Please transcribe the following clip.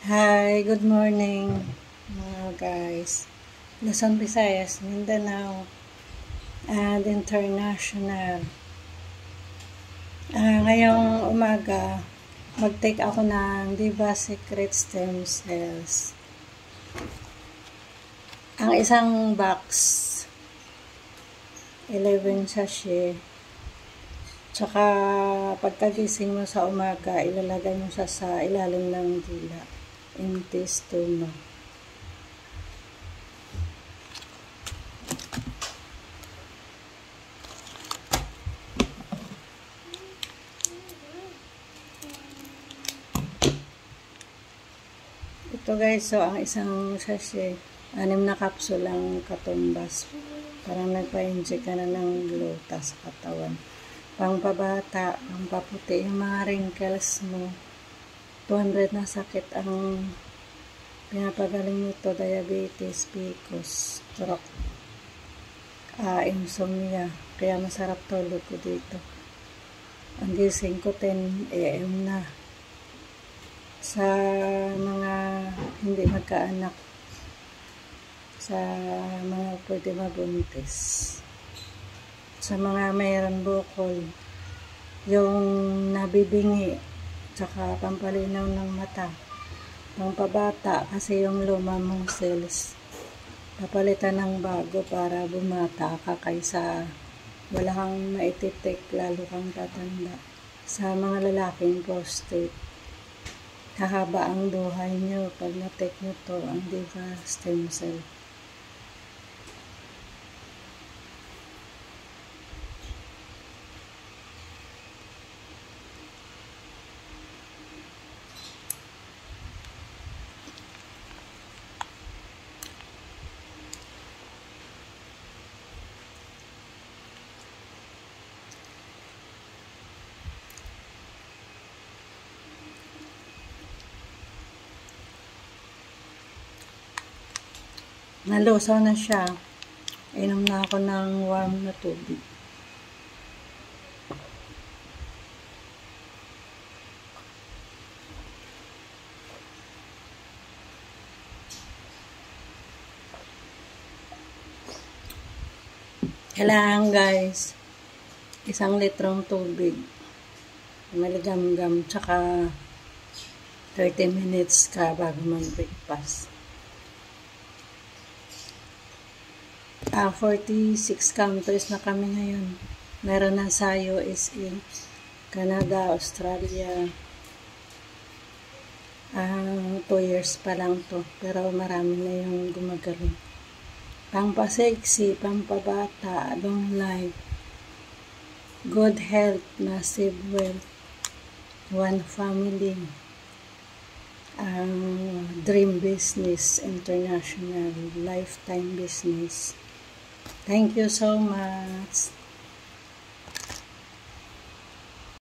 Hi, good morning mga guys. Luzon, Visayas, Mindanao, and international. Ngayong umaga, mag-take ako ng Diva Secret Stem Cells. Ang isang box, 11 sachet. Tsaka pagkagising mo sa umaga, ilalagay mo siya sa ilalim ng dila. Empty stomach. Ito guys, so ang isang sachet, 6 na capsule ang katumbas. Parang nagpa-inject ka na ng gluta sa katawan. Pangpabata, pangpaputi yung mga wrinkles mo. 200 na sakit ang pinapagaling nito, diabetes, PCOS, stroke, insomnia. Kaya masarap tulog ko dito. Ang gising ko 10 AM na. Sa mga hindi magkaanak, sa mga pwede mabuntis, sa mga mayroon bukol, yung nabibingi, tsaka pampalinaw ng mata, pangpabata kasi yung luma mong cells, papalitan ng bago para bumata ka kaysa wala kang maititik, lalo kang tatanda. Sa mga lalaking prostate, hahaba ang buhay nyo pag na-take nyo to, ang Diva Stem Cell. Nalusaw na siya. Inom na ako ng warm na tubig. Kailangan guys, 1 litrong tubig. Maligam-gam, tsaka 30 minutes ka bago mag-breakfast. 46 countries na kami ngayon. Meron na sa USA, Canada, Australia. 2 years pa lang to, pero marami na yung gumagaling. Pampaseksi, pampabata, long life, good health, massive wealth, one family, dream business, international, lifetime business. Thank you so much.